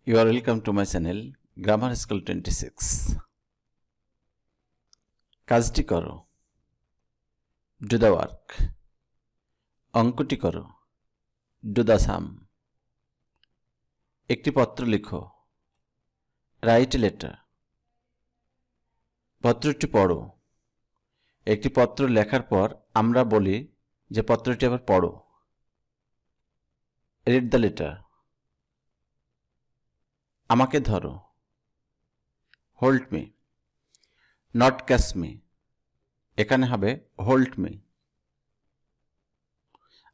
You are welcome to my channel Grammar School 26. কাজটি করো, do the work. অঙ্কটি করো, do the sum. একটি পত্র লিখো, write a letter. পত্রটি পড়ো। একটি পত্র লেখার পর আমরা বলি যে পত্রটি আবার পড়ো, read the letter. আমাকে ধরো, hold me. not catch me, এখানে হবে hold me.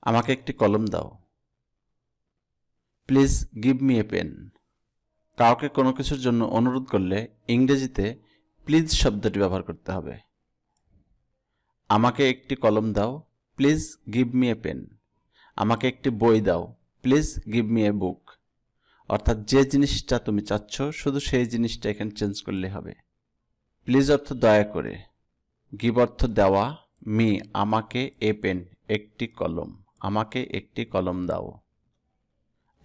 আমাকে একটি কলম দাও, please give me a pen. কাউকে কোনো কিছুর জন্য অনুরোধ করলে ইংরেজিতে প্লিজ শব্দটি ব্যবহার করতে হবে। আমাকে একটি কলম দাও, please give me a pen. আমাকে একটি বই দাও, please give me a book. অর্থাৎ যে জিনিসটা তুমি চাচ্ছ শুধু সেই জিনিসটা এখানে চেঞ্জ করলে হবে। প্লিজ অর্থ দয়া করে, গিভ অর্থ দেওয়া, মি আমাকে, এ পেন একটি কলম, আমাকে একটি কলম দাও।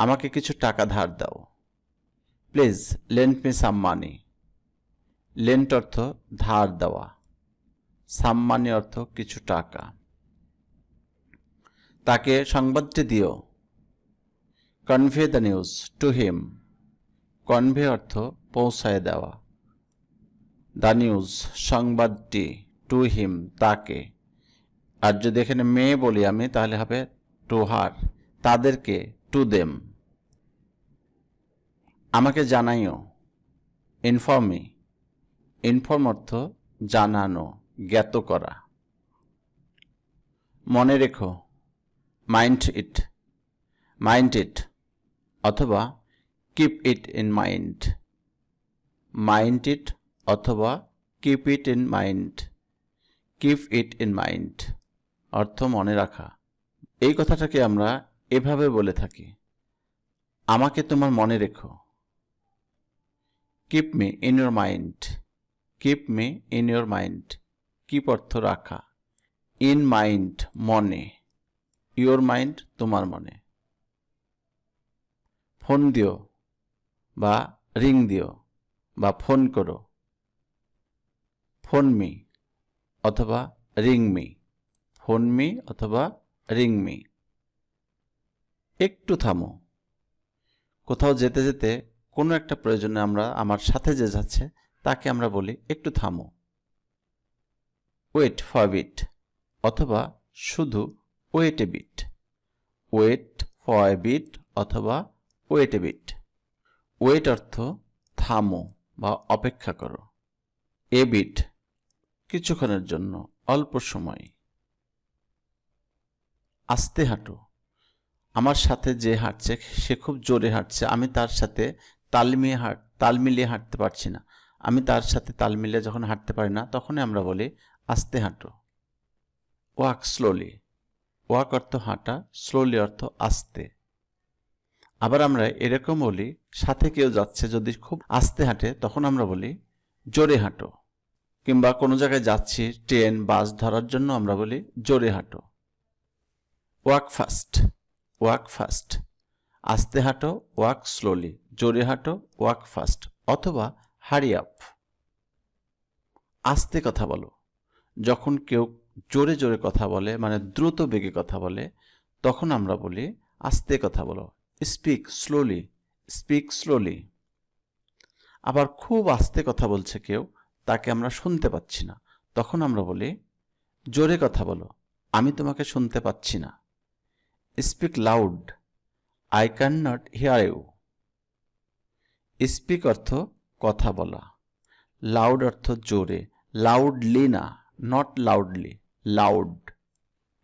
আমাকে কিছু টাকা ধার দাও, please lend me some money. Lent অর্থ ধার দেওয়া, সাম মানি অর্থ কিছু টাকা। তাকে সংবাদটি দিও, convey the news to him. Convey অর্থ পৌঁছায় দেওয়া, দ্য নিউজ সংবাদটি, টু হিম তাকে। আর যদি এখানে মেয়ে বলি আমি তাহলে হবে টু হার, তাদেরকে, টু দেম. আমাকে জানাইও, ইনফর্ম মি. ইনফর্ম অর্থ জানানো, জ্ঞাত করা। মনে রেখো, মাইন্ড ইট. মাইন্ড ইট অথবা keep it in mind. Mind it অথবা keep it in mind. Keep it in mind অর্থ মনে রাখা। এই কথাটাকে আমরা এভাবে বলে থাকি, আমাকে তোমার মনে রেখো। Keep me in your mind. Keep me in your mind. Keep অর্থ রাখা, ইন মাইন্ড মনে, ইউর মাইন্ড তোমার মনে। ফোন দিও বা রিং দিও বা ফোন করো। ফোন মি অথবা রিং মি. ফোন মি অথবা রিং মি। একটু থামো। কোথাও যেতে যেতে কোনো একটা প্রয়োজনে আমরা আমার সাথে যে যাচ্ছে তাকে আমরা বলি একটু থামো। ওয়েট ফর বিট অথবা শুধু wait a bit. Wait for a bit অথবা ওয়েট এ বিট. ওয়েট অর্থ থামো বা অপেক্ষা করো। এ বিট কিছুক্ষণের জন্য, অল্প সময়। আস্তে হাঁটো। আমার সাথে যে হাঁটছে সে খুব জোরে হাঁটছে, আমি তার সাথে তাল মিলিয়ে হাঁটতে পারছি না। আমি তার সাথে তাল মিলিয়ে যখন হাঁটতে পারি না তখনই আমরা বলি আস্তে হাঁটো। Walk slowly. ওয়াক অর্থ হাঁটা, স্লোলি অর্থ আস্তে। আবার আমরা এরকম বলি সাথে কেউ যাচ্ছে যদি খুব আস্তে হাঁটে তখন আমরা বলি জোরে হাঁটো। কিংবা কোনো জায়গায় যাচ্ছি ট্রেন বাস ধরার জন্য আমরা বলি জোরে হাঁটো। Walk fast. ওয়াক ফাস্ট আস্তে হাঁটো, ওয়াক স্লোলি, জোরে হাঁটো, ওয়াক ফাস্ট অথবা হারি আপ। আস্তে কথা বলো। যখন কেউ জোরে জোরে কথা বলে মানে দ্রুত বেগে কথা বলে তখন আমরা বলি আস্তে কথা বলো, স্পিক স্লোলি, স্পিক স্লোলি। আবার খুব আস্তে কথা বলছে কেউ, তাকে আমরা শুনতে পাচ্ছি না, তখন আমরা বলি জোরে কথা বলো, আমি তোমাকে শুনতে পাচ্ছি না। Speak loud, I can not hear you. Speak অর্থ কথা বলা, লাউড অর্থ জোরে, লাউডলি না, নট লাউডলি, লাউড।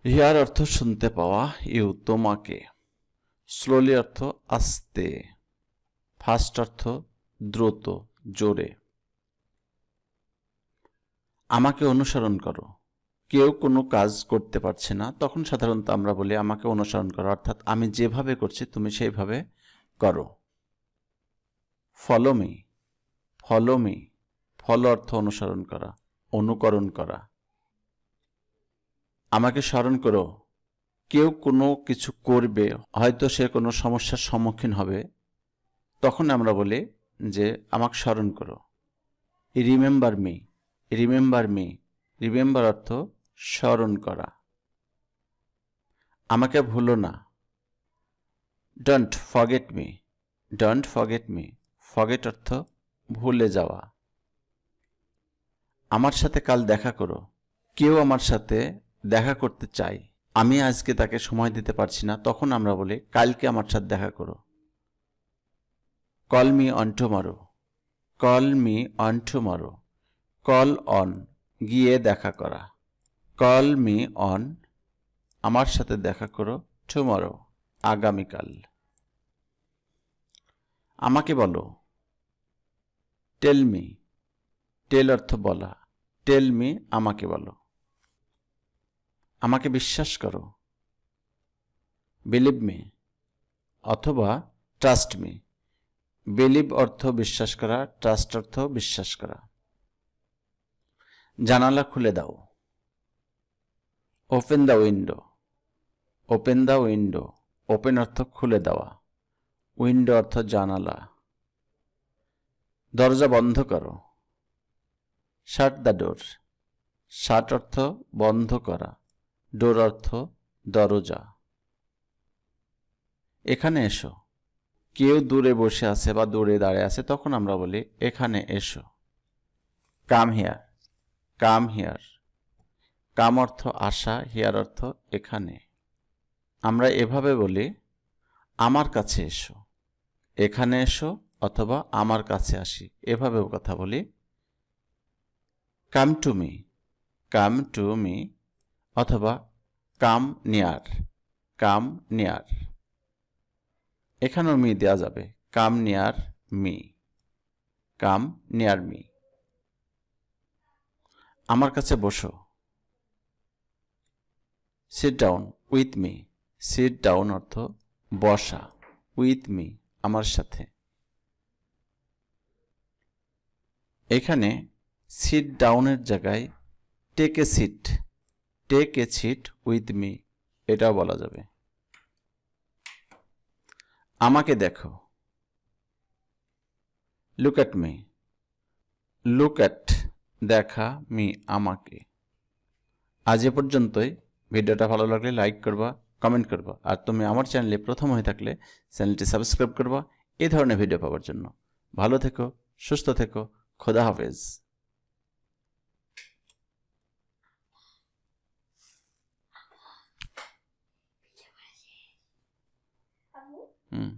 হিয়ার অর্থ শুনতে পাওয়া, ইউ তোমাকে। স্লোলি অর্থ আস্তে, ফাস্ট অর্থ দ্রুত, জোরে। আমাকে অনুসরণ করো। কেউ কোনো কাজ করতে পারছে না তখন সাধারণত আমরা বলি আমাকে অনুসরণ করো, অর্থাৎ আমি যেভাবে করছি তুমি সেইভাবে করো। Follow me. Follow me follow অর্থ অনুসরণ করা, অনুকরণ করা। আমাকে স্মরণ করো। কেউ কোনো কিছু করবে, হয়তো সে কোনো সমস্যার সম্মুখীন হবে, তখন আমরা বলি যে আমাকে স্মরণ করো। Remember me, remember me. Remember অর্থ স্মরণ করা। আমাকে ভুলো না। Don't forget me, don't forget me. Forget অর্থ ভুলে যাওয়া। আমার সাথে কাল দেখা করো। কেউ আমার সাথে দেখা করতে চায়, আমি আজকে তাকে সময় দিতে পারছি না, তখন আমরা বলি কালকে আমার সাথে দেখা করো। Call me on tomorrow, call me on tomorrow. Call on গিয়ে দেখা করা। কল মি অন আমার সাথে দেখা করো টুমরো আগামীকাল। আমাকে বলো। টেল মি, টেল অর্থ বলা। টেল মি আমাকে বলো। আমাকে বিশ্বাস করো। বিলিভ মি অথবা ট্রাস্ট মি। বিলিভ অর্থ বিশ্বাস করা, ট্রাস্ট অর্থ বিশ্বাস করা। জানালা খুলে দাও। Open the window, open the window. Open অর্থ খুলে দেওয়া, উইন্ডো অর্থ জানালা। দরজা বন্ধ করো। শাট দ্য ডোর। শাট অর্থ বন্ধ করা, ডোর অর্থ দরজা। এখানে এসো। কেউ দূরে বসে আছে বা দূরে দাঁড়িয়ে আছে, তখন আমরা বলি এখানে এসো। Come here, come here. কাম অর্থ আসা, হিয়ার অর্থ এখানে। আমরা এভাবে বলি আমার কাছে এসো। এখানে এসো অথবা আমার কাছে আসি, এভাবেও কথা বলি। Come to me, come to me অথবা কাম নিয়ার, কাম নিয়ার। এখানেও মি দেওয়া যাবে। Come near me, come near me. আমার কাছে বসো। Sit down with me. Sit down অর্থ বসা, উইথ মি আমার সাথে। এখানে সিট ডাউনের জায়গায় take a seat, take a seat with me এটাও বলা যাবে। আমাকে দেখো। Look at me, look at দেখা, মি আমাকে। আজ এ পর্যন্তই। ভিডিওটা ভালো লাগলে লাইক করবা, কমেন্ট করবা, আর তুমি আমার চ্যানেলে প্রথম হয়ে থাকলে চ্যানেলটি সাবস্ক্রাইব করবা এই ধরনের ভিডিও পাওয়ার জন্য। ভালো থেকো, সুস্থ থেকো, খোদা হাফেজ। হুম।